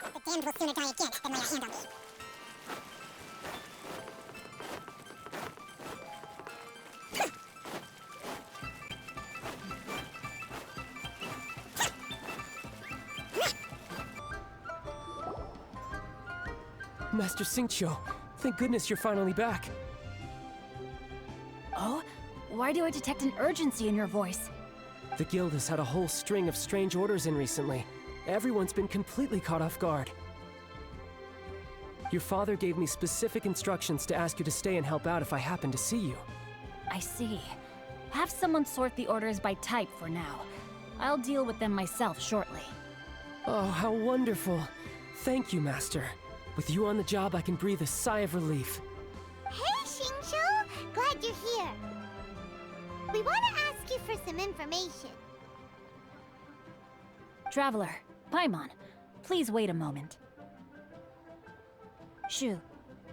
The damned will sooner die again than lay a hand on me. Master Xingqiu, thank goodness you're finally back. Oh? Why do I detect an urgency in your voice? The guild has had a whole string of strange orders in recently. Everyone's been completely caught off guard. Your father gave me specific instructions to ask you to stay and help out if I happen to see you. I see. Have someone sort the orders by type for now. I'll deal with them myself shortly. Oh, how wonderful. Thank you, Master. With you on the job, I can breathe a sigh of relief. Hey, Xingqiu! Glad you're here. We want to ask you for some information. Traveler, Paimon, please wait a moment. Shu,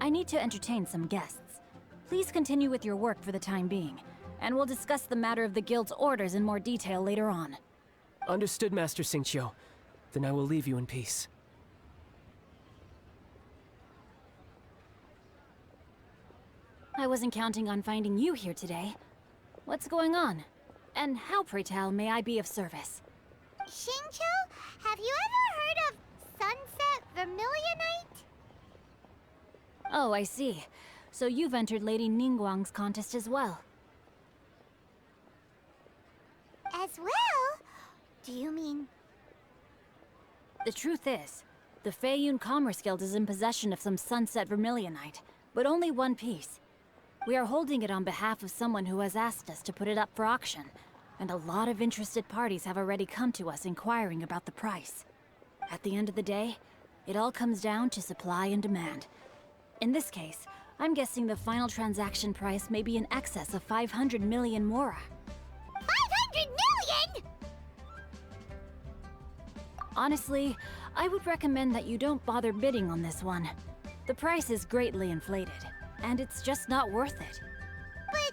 I need to entertain some guests. Please continue with your work for the time being, and we'll discuss the matter of the guild's orders in more detail later on. Understood, Master Xingqiu. Then I will leave you in peace. I wasn't counting on finding you here today. What's going on? And how, pray tell, may I be of service? Xingqiu, have you ever heard of Sunset Vermilionite? Oh, I see. So you've entered Lady Ningguang's contest as well. As well? Do you mean... The truth is, the Feiyun Commerce Guild is in possession of some Sunset Vermilionite, but only one piece. We are holding it on behalf of someone who has asked us to put it up for auction, and a lot of interested parties have already come to us inquiring about the price. At the end of the day, it all comes down to supply and demand. In this case, I'm guessing the final transaction price may be in excess of 500 million mora. 500 million?! Honestly, I would recommend that you don't bother bidding on this one. The price is greatly inflated, and it's just not worth it. But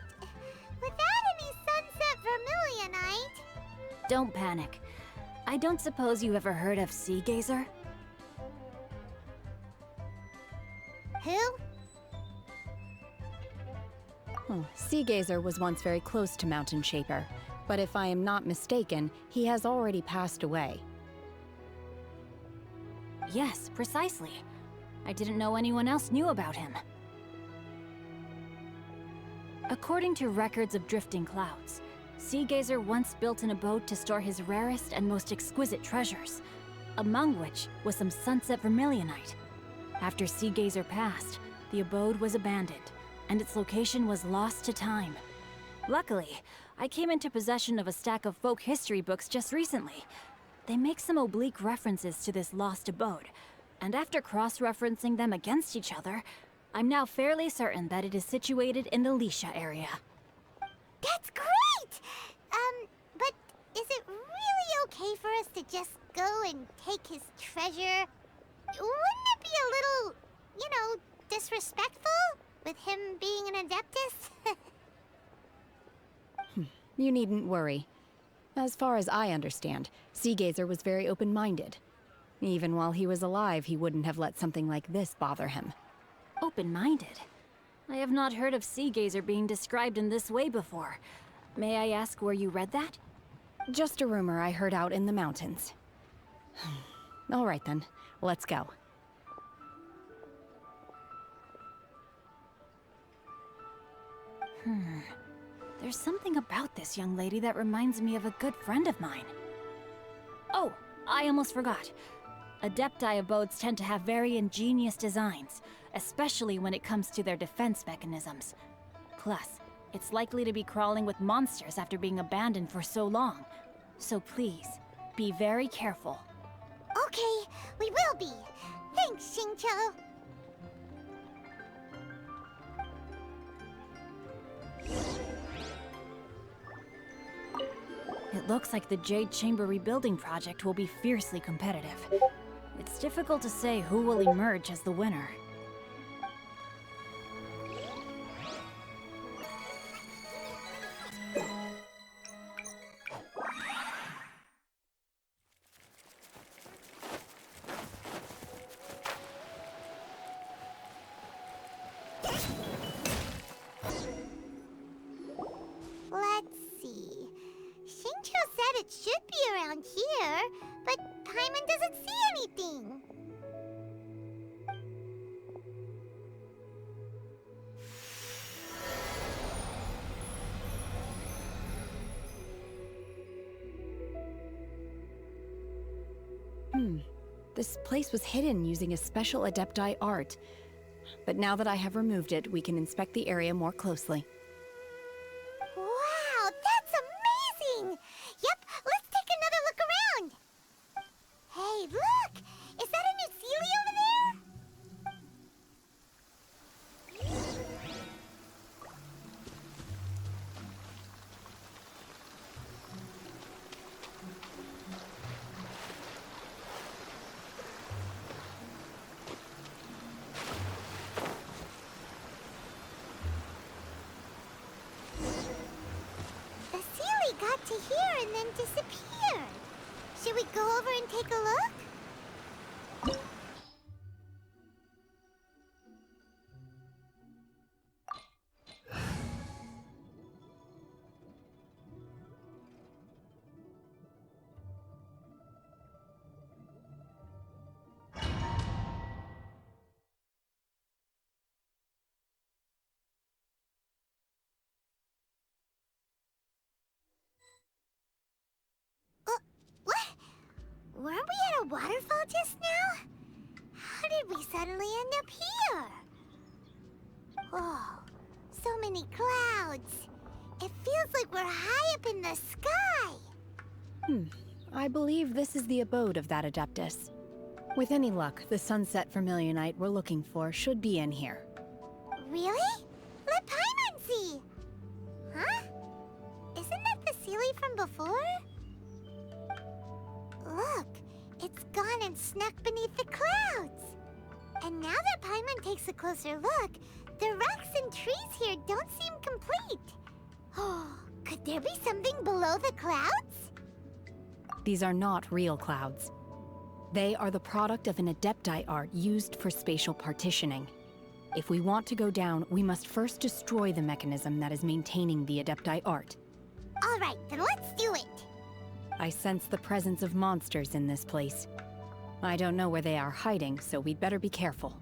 without any Sunset Vermilionite... Don't panic. I don't suppose you ever heard of Sea Gazer? Who? Sea Gazer was once very close to Mountain Shaper, but if I am not mistaken, he has already passed away. Yes, precisely. I didn't know anyone else knew about him. According to records of drifting clouds, Sea Gazer once built an abode to store his rarest and most exquisite treasures, among which was some Sunset Vermilionite. After Sea Gazer passed, the abode was abandoned, and its location was lost to time. Luckily, I came into possession of a stack of folk history books just recently. They make some oblique references to this lost abode, and after cross-referencing them against each other, I'm now fairly certain that it is situated in the Lisha area. That's great! But is it really okay for us to just go and take his treasure? Wouldn't it be a little, disrespectful? With him being an Adeptus? You needn't worry. As far as I understand, Sea Gazer was very open-minded. Even while he was alive, he wouldn't have let something like this bother him. Open-minded? I have not heard of Sea Gazer being described in this way before. May I ask where you read that? Just a rumor I heard out in the mountains. All right then, let's go. There's something about this young lady that reminds me of a good friend of mine. Oh, I almost forgot. Adepti abodes tend to have very ingenious designs, especially when it comes to their defense mechanisms. Plus, it's likely to be crawling with monsters after being abandoned for so long. So please, be very careful. Okay, we will be. Thanks, Xingqiu. It looks like the Jade Chamber rebuilding project will be fiercely competitive. It's difficult to say who will emerge as the winner. it should be around here, but Paimon doesn't see anything. This place was hidden using a special Adepti art. But now that I have removed it, we can inspect the area more closely. Wow, that's amazing! Yep, let's take another look around. Hey, look! Is that a new Seelie over there? The Seelie got to here and then disappeared. Should we go over and take a look? What? Weren't we at a waterfall just now? How did we suddenly end up here? Oh, so many clouds. It feels like we're high up in the sky. I believe this is the abode of that Adeptus. With any luck, the sunset vermilionite we're looking for should be in here. Really? Let Paimon see. Huh? Isn't that the Seelie from before? Look, it's gone and snuck beneath the clouds. And now that Paimon takes a closer look, the rocks and trees here don't seem complete. Oh, could there be something below the clouds? These are not real clouds. They are the product of an Adepti art used for spatial partitioning. If we want to go down, we must first destroy the mechanism that is maintaining the Adepti art. All right, then let's do it. I sense the presence of monsters in this place. I don't know where they are hiding, so we'd better be careful.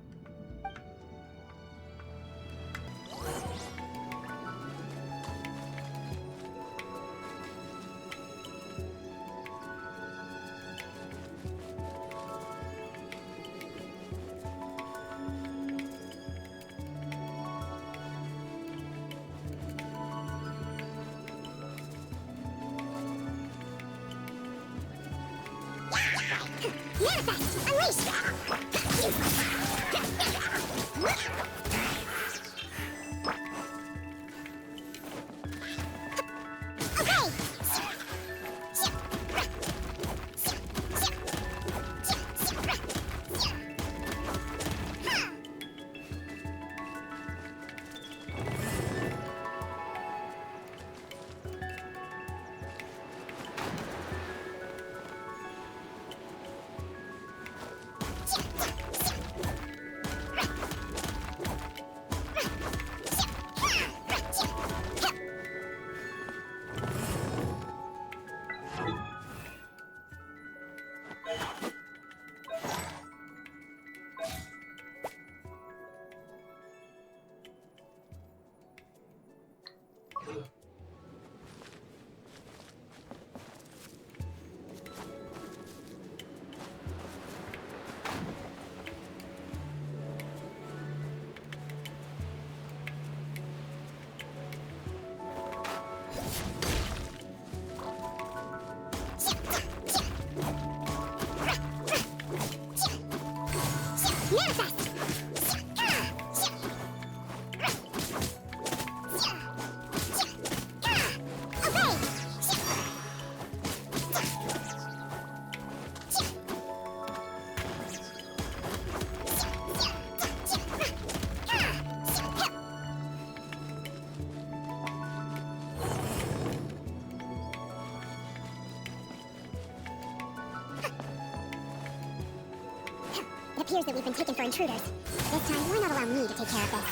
It appears that we've been taken for intruders. This time, why not allow me to take care of this?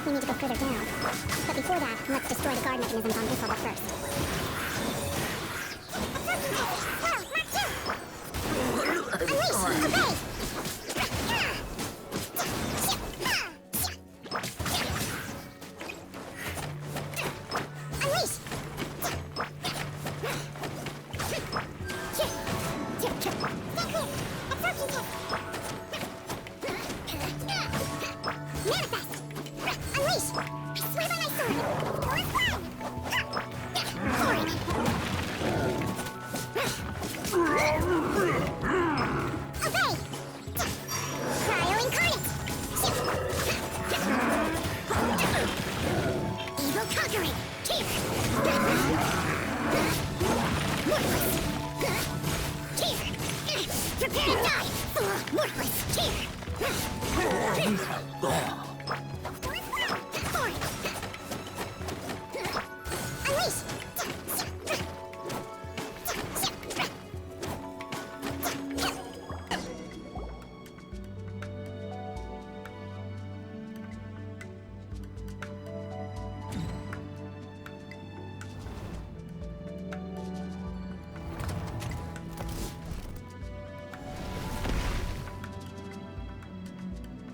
We need to go further down. But before that, let's destroy the guard mechanisms on this level first. Unleash! Obey!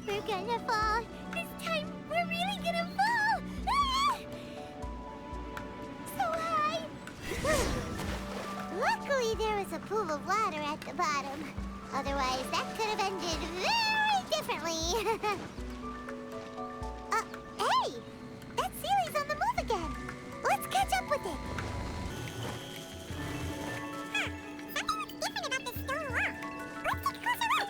We're gonna fall. This time, we're really gonna fall. Ah! So high. Luckily, there was a pool of water at the bottom. Otherwise, that could have ended very differently. Hey! That Seelie's on the move again. Let's catch up with it. Something looks different about this stone wall. Let's take a closer look.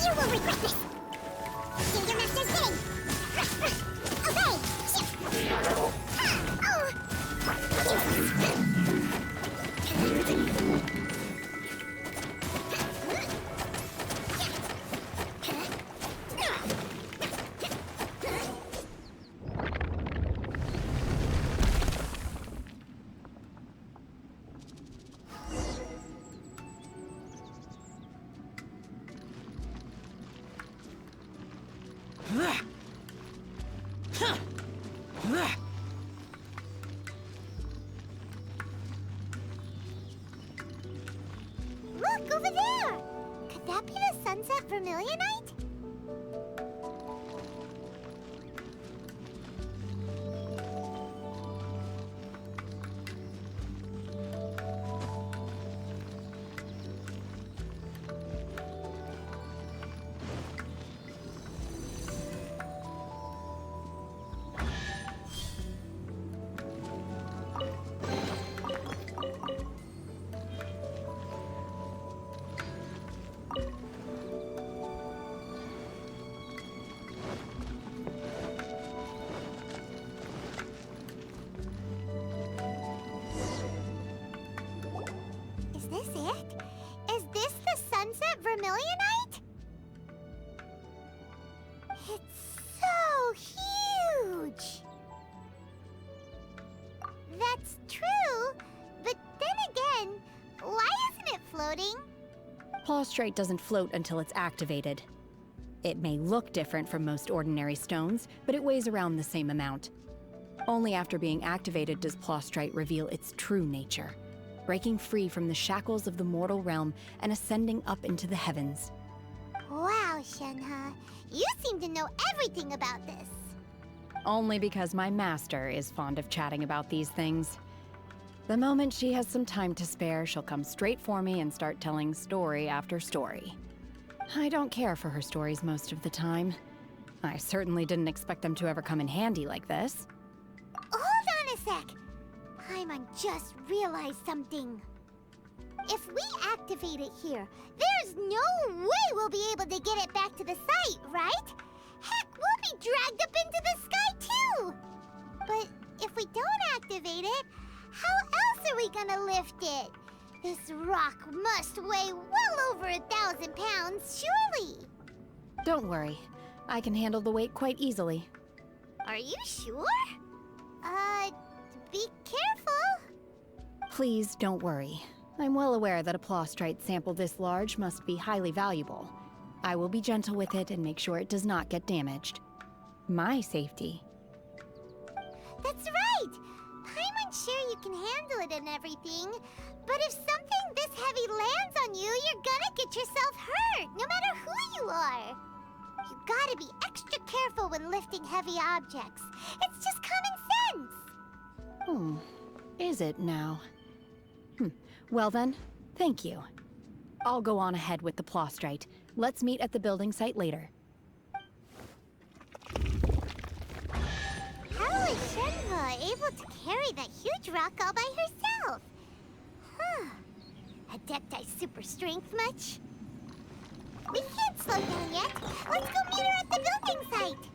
You will regret this! Do your master's bidding! Obey! Look, over there! Could that be the sunset vermilionite? Is this it? Is this the sunset vermilionite? It's so huge! That's true, but then again, why isn't it floating? Plaustrite doesn't float until it's activated. It may look different from most ordinary stones, but it weighs around the same amount. Only after being activated does Plaustrite reveal its true nature, breaking free from the shackles of the mortal realm and ascending up into the heavens. Wow, Shenhe, you seem to know everything about this. Only because my master is fond of chatting about these things. The moment she has some time to spare, she'll come straight for me and start telling story after story. I don't care for her stories most of the time. I certainly didn't expect them to ever come in handy like this. Hold on a sec. Paimon just realized something. If we activate it here, there's no way we'll be able to get it back to the site, right? Heck, we'll be dragged up into the sky too! But if we don't activate it, how else are we gonna lift it? This rock must weigh well over 1,000 pounds, surely! Don't worry. I can handle the weight quite easily. Are you sure? Be careful! Please don't worry. I'm well aware that a plaustrite sample this large must be highly valuable. I will be gentle with it and make sure it does not get damaged. My safety. That's right! Paimon's sure you can handle it and everything, but if something this heavy lands on you, you're gonna get yourself hurt, no matter who you are. You gotta be extra careful when lifting heavy objects. It's just common sense! Is it now? Well then, thank you. I'll go on ahead with the plaustrite. Let's meet at the building site later. How is Shenhe able to carry that huge rock all by herself? Huh. Adepti super strength much? We can't slow down yet. Let's go meet her at the building site.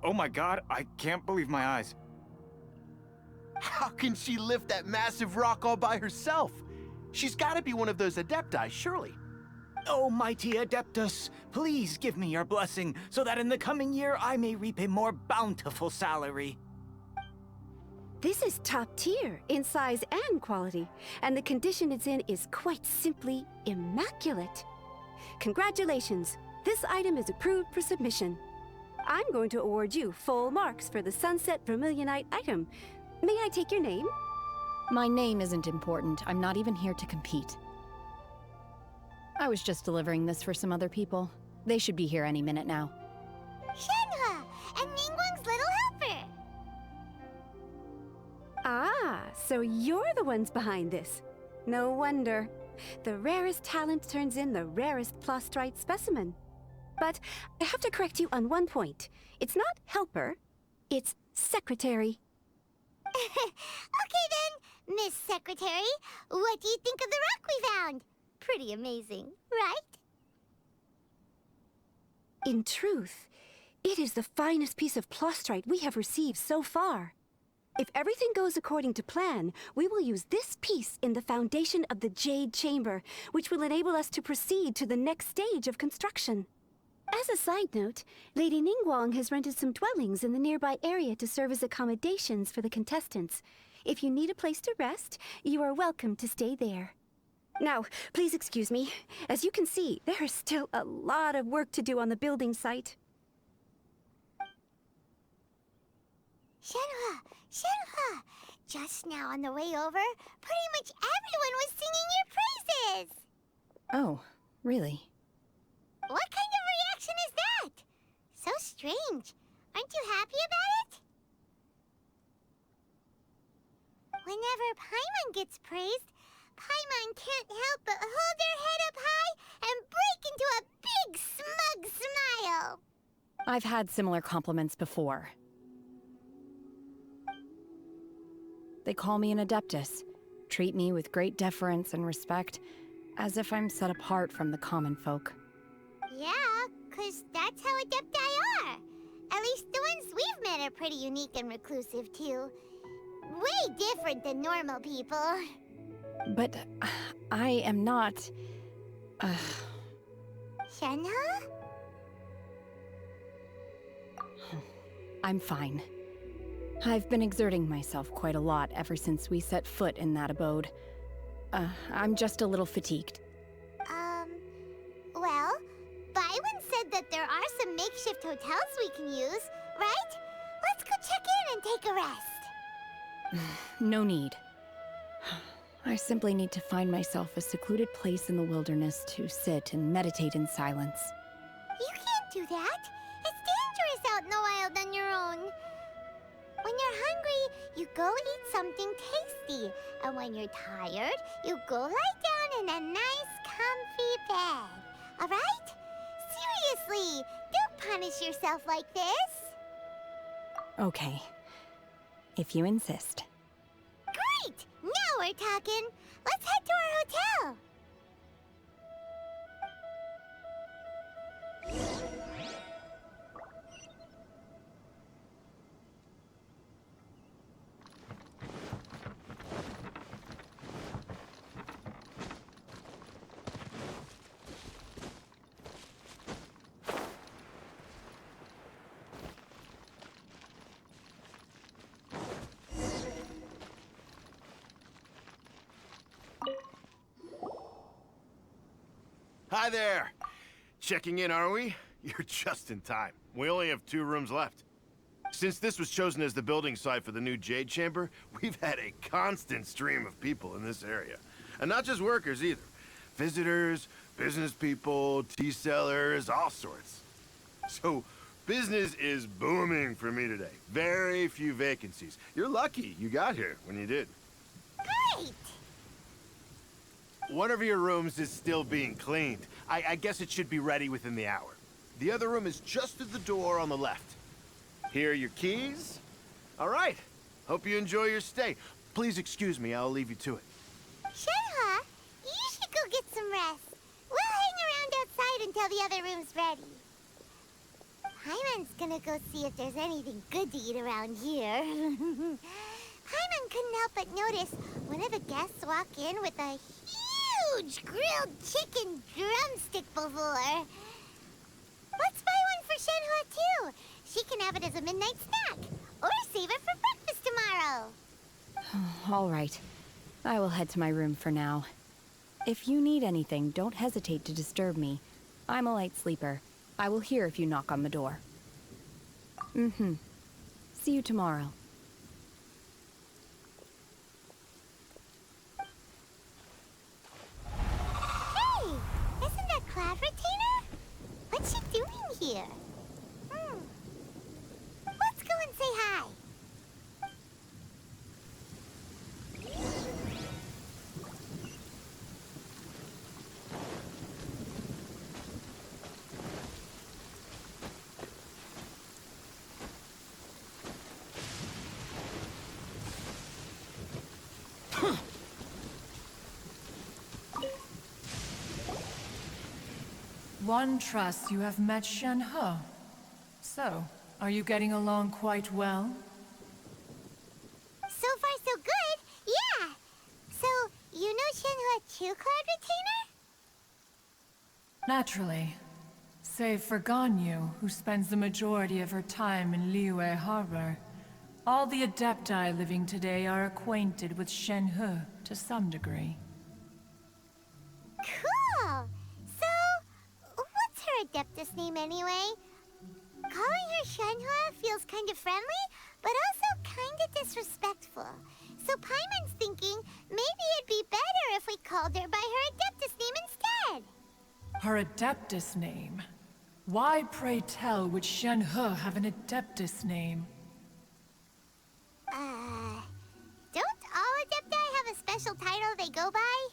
Oh my god, I can't believe my eyes. How can she lift that massive rock all by herself? She's gotta be one of those adepti, surely. Oh, mighty Adeptus, please give me your blessing so that in the coming year I may reap a more bountiful salary. This is top tier in size and quality, and the condition it's in is quite simply immaculate. Congratulations, this item is approved for submission. I'm going to award you full marks for the Sunset Vermilionite item. May I take your name? My name isn't important. I'm not even here to compete. I was just delivering this for some other people. They should be here any minute now. Shenhe and Ningguang's little helper. Ah, so you're the ones behind this. No wonder. The rarest talent turns in the rarest plastrite specimen. But I have to correct you on one point. It's not helper, it's secretary. Okay then, Miss Secretary, what do you think of the rock we found? Pretty amazing, right? In truth, it is the finest piece of plastrite we have received so far. If everything goes according to plan, we will use this piece in the foundation of the Jade Chamber, which will enable us to proceed to the next stage of construction. As a side note, Lady Ningguang has rented some dwellings in the nearby area to serve as accommodations for the contestants. If you need a place to rest, you are welcome to stay there. Now, please excuse me. As you can see, there is still a lot of work to do on the building site. Shenhe, Shenhe! Just now on the way over, pretty much everyone was singing your praises! Oh, really? What kind of reaction is that? So strange. Aren't you happy about it? Whenever Paimon gets praised, Paimon can't help but hold their head up high and break into a big smug smile. I've had similar compliments before. They call me an Adeptus, treat me with great deference and respect, as if I'm set apart from the common folk. Yeah, 'cause that's how Adepti are. At least the ones we've met are pretty unique and reclusive, too. Way different than normal people. But I am not... Shenhe? I'm fine. I've been exerting myself quite a lot ever since we set foot in that abode. I'm just a little fatigued. Well, Byron said that there are some makeshift hotels we can use, right? Let's go check in and take a rest. No need. I simply need to find myself a secluded place in the wilderness to sit and meditate in silence. You can't do that. It's dangerous out in the wild on your own. When you're hungry, you go eat something tasty. And when you're tired, you go lie down in a nice, comfy bed. All right? Seriously, don't punish yourself like this. Okay. If you insist. Great! Now we're talking. Let's head to our hotel. Hi there. Checking in, are we? You're just in time. We only have 2 rooms left. Since this was chosen as the building site for the new Jade Chamber, we've had a constant stream of people in this area. And not just workers either. Visitors, business people, tea sellers, all sorts. So, business is booming for me today. Very few vacancies. You're lucky you got here when you did. Great! One of your rooms is still being cleaned. I guess it should be ready within the hour. The other room is just at the door on the left. Here are your keys. All right. Hope you enjoy your stay. Please excuse me, I'll leave you to it. Shenhe, you should go get some rest. We'll hang around outside until the other room's ready. Paimon's gonna go see if there's anything good to eat around here. Paimon couldn't help but notice one of the guests walk in with a huge huge grilled chicken drumstick before. Let's buy one for Shenhe too. She can have it as a midnight snack. Or save it for breakfast tomorrow. All right. I will head to my room for now. If you need anything, don't hesitate to disturb me. I'm a light sleeper. I will hear if you knock on the door. See you tomorrow. Hey! Isn't that Cloud Retainer? What's she doing here? Let's go and say hi. One trusts you have met Shenhe. So, are you getting along quite well? So far, so good. Yeah. So, you know Shenhe too, Cloud Retainer? Naturally. Save for Ganyu, who spends the majority of her time in Liyue Harbor. All the Adepti living today are acquainted with Shenhe to some degree. Cool. So, what's her Adeptus name anyway? Calling her Shenhe feels kind of friendly, but also kind of disrespectful. So Paimon's thinking maybe it'd be better if we called her by her Adeptus name instead. Her Adeptus name? Why, pray tell, would Shenhe have an Adeptus name? Don't all Adepti have a special title they go by?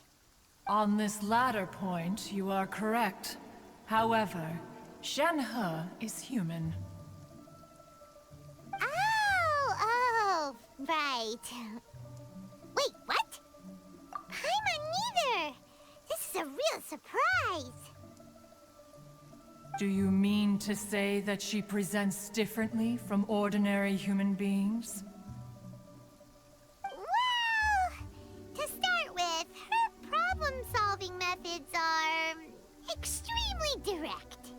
On this latter point, you are correct. However, Shenhe is human. Oh, right. Wait, what? Paimon neither! This is a real surprise! Do you mean to say that she presents differently from ordinary human beings? Well, to start with, her problem-solving methods are extremely direct.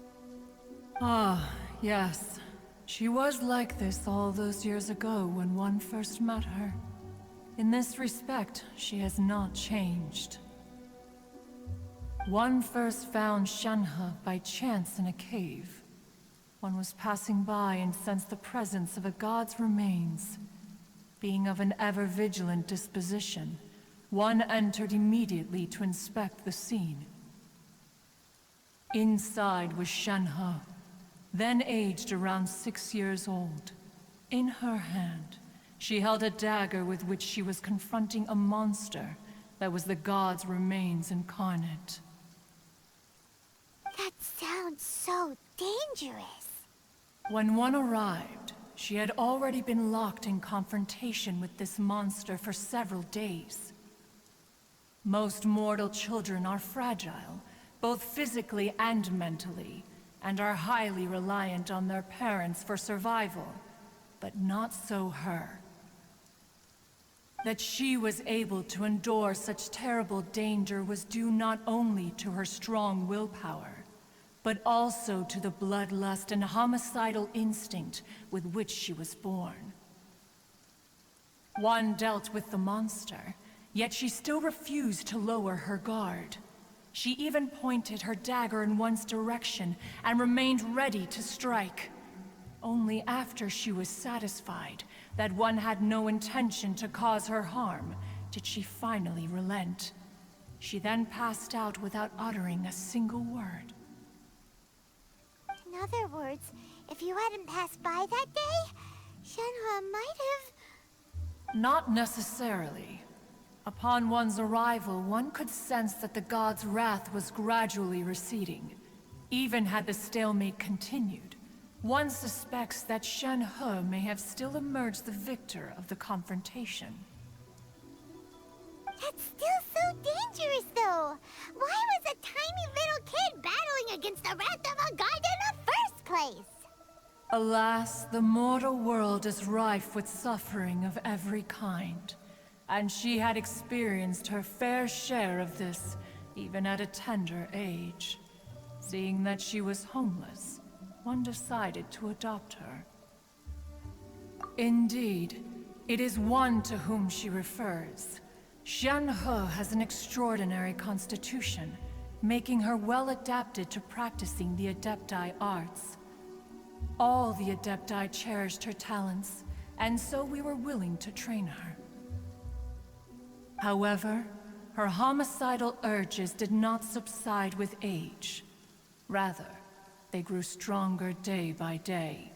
Ah, yes. She was like this all those years ago when one first met her. In this respect, she has not changed. One first found Shenhe by chance in a cave. One was passing by and sensed the presence of a god's remains. Being of an ever-vigilant disposition, one entered immediately to inspect the scene. Inside was Shenhe, then aged around 6 years old. In her hand, she held a dagger with which she was confronting a monster that was the god's remains incarnate. That sounds so dangerous. When one arrived, she had already been locked in confrontation with this monster for several days. Most mortal children are fragile, both physically and mentally, and are highly reliant on their parents for survival, but not so her. That she was able to endure such terrible danger was due not only to her strong willpower, but also to the bloodlust and homicidal instinct with which she was born. One dealt with the monster, yet she still refused to lower her guard. She even pointed her dagger in one's direction and remained ready to strike. Only after she was satisfied that one had no intention to cause her harm did she finally relent. She then passed out without uttering a single word. In other words, if you hadn't passed by that day, Shenhe might have... Not necessarily. Upon one's arrival, one could sense that the god's wrath was gradually receding. Even had the stalemate continued, one suspects that Shenhe may have still emerged the victor of the confrontation. That's still so dangerous, though. Why was a tiny little kid battling against the wrath of a god in the first place? Alas, the mortal world is rife with suffering of every kind. And she had experienced her fair share of this even at a tender age. Seeing that she was homeless, one decided to adopt her. Indeed, it is one to whom she refers. Xingqiu has an extraordinary constitution, making her well adapted to practicing the Adepti arts. All the Adepti cherished her talents, and so we were willing to train her. However, her homicidal urges did not subside with age. Rather, they grew stronger day by day.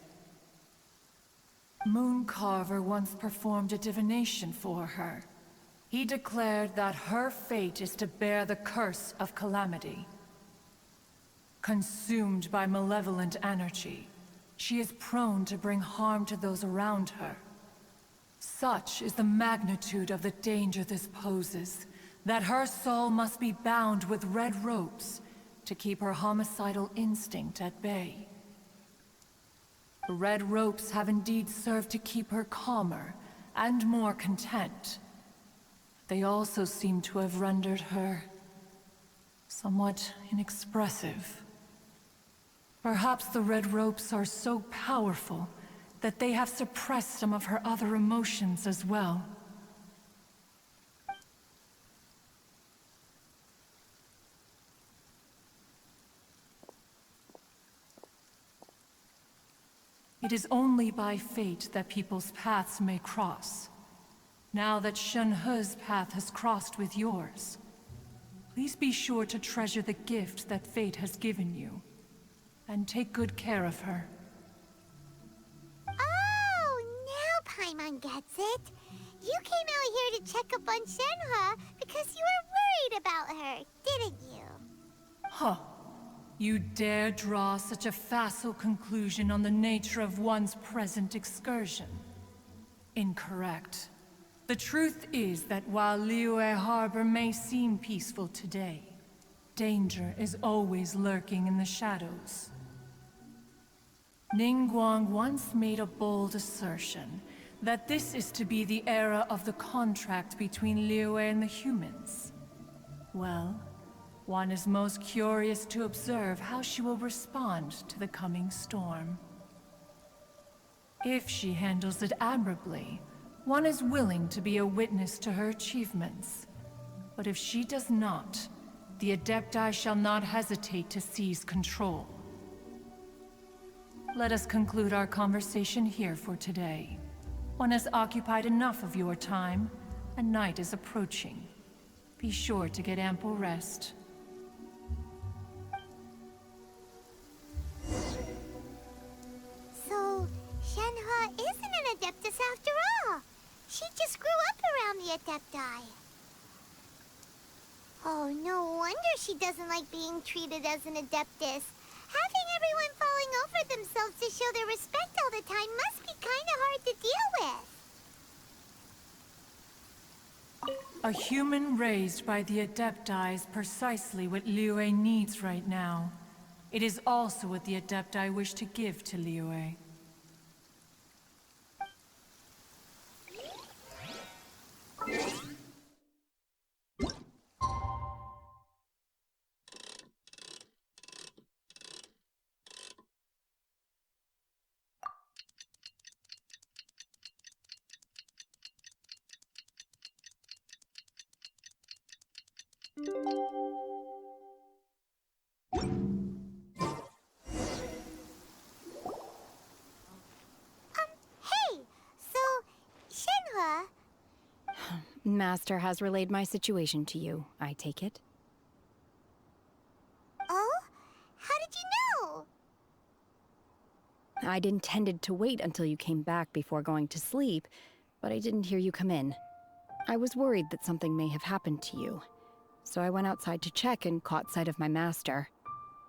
Mooncarver once performed a divination for her. He declared that her fate is to bear the curse of calamity. Consumed by malevolent energy, she is prone to bring harm to those around her. Such is the magnitude of the danger this poses, that her soul must be bound with red ropes to keep her homicidal instinct at bay. The red ropes have indeed served to keep her calmer and more content. They also seem to have rendered her somewhat inexpressive. Perhaps the red ropes are so powerful that they have suppressed some of her other emotions as well. It is only by fate that people's paths may cross. Now that Xingqiu's path has crossed with yours, please be sure to treasure the gift that fate has given you, and take good care of her. Oh, now Paimon gets it. You came out here to check up on Xingqiu because you were worried about her, didn't you? Huh. You dare draw such a facile conclusion on the nature of one's present excursion? Incorrect. The truth is that while Liyue Harbor may seem peaceful today, danger is always lurking in the shadows. Ningguang once made a bold assertion that this is to be the era of the contract between Liyue and the humans. Well, one is most curious to observe how she will respond to the coming storm. If she handles it admirably, one is willing to be a witness to her achievements. But if she does not, the Adepti shall not hesitate to seize control. Let us conclude our conversation here for today. One has occupied enough of your time, and night is approaching. Be sure to get ample rest. So, Xingqiu isn't an Adeptus after all. She just grew up around the Adepti. Oh, no wonder she doesn't like being treated as an Adeptus. Having everyone falling over themselves to show their respect all the time must be kind of hard to deal with. A human raised by the Adepti is precisely what Liyue needs right now. It is also what the Adepti wish to give to Liyue. Hey, so, Xingqiu... Master has relayed my situation to you, I take it. Oh? How did you know? I'd intended to wait until you came back before going to sleep, but I didn't hear you come in. I was worried that something may have happened to you, so I went outside to check and caught sight of my master.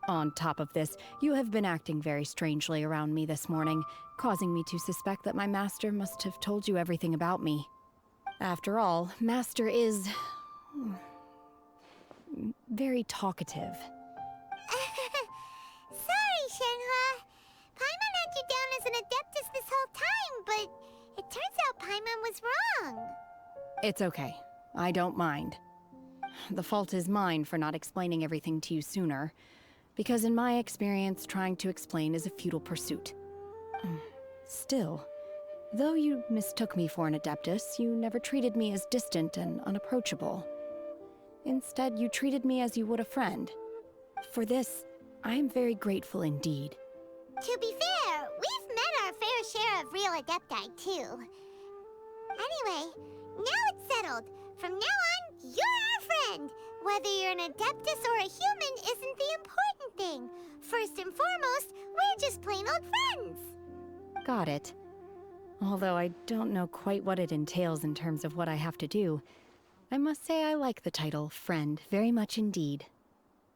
On top of this, you have been acting very strangely around me this morning, causing me to suspect that my master must have told you everything about me. After all, Master is... very talkative. Sorry, Xingqiu. Paimon had you down as an Adeptus this whole time, but it turns out Paimon was wrong. It's okay. I don't mind. the fault is mine for not explaining everything to you sooner. Because in my experience, trying to explain is a futile pursuit. Still, though you mistook me for an Adeptus, you never treated me as distant and unapproachable. Instead, you treated me as you would a friend. For this, I am very grateful indeed. To be fair, we've met our fair share of real Adepti, too. Anyway, now it's settled. From now on, you're our friend. Whether you're an Adeptus or a human isn't the important thing. First and foremost, we're just plain old friends. Got it. Although I don't know quite what it entails in terms of what I have to do, I must say I like the title, Friend, very much indeed.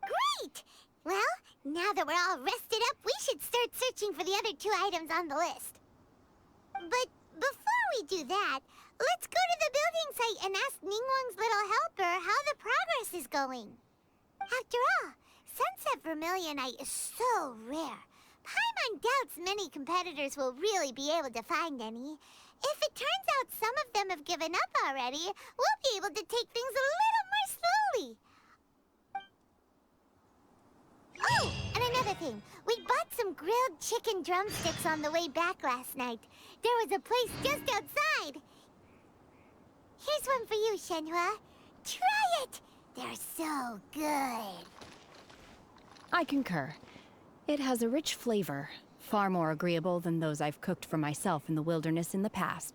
Great! Well, now that we're all rested up, we should start searching for the other 2 items on the list. But before we do that, let's go to the building site and ask Ningguang's little helper how the progress is going. After all, Sunset Vermilionite is so rare. Paimon doubts many competitors will really be able to find any. If it turns out some of them have given up already, we'll be able to take things a little more slowly. Oh, and another thing. We bought some grilled chicken drumsticks on the way back last night. There was a place just outside. Here's one for you, Shenhua. Try it! They're so good. I concur. It has a rich flavor, far more agreeable than those I've cooked for myself in the wilderness in the past.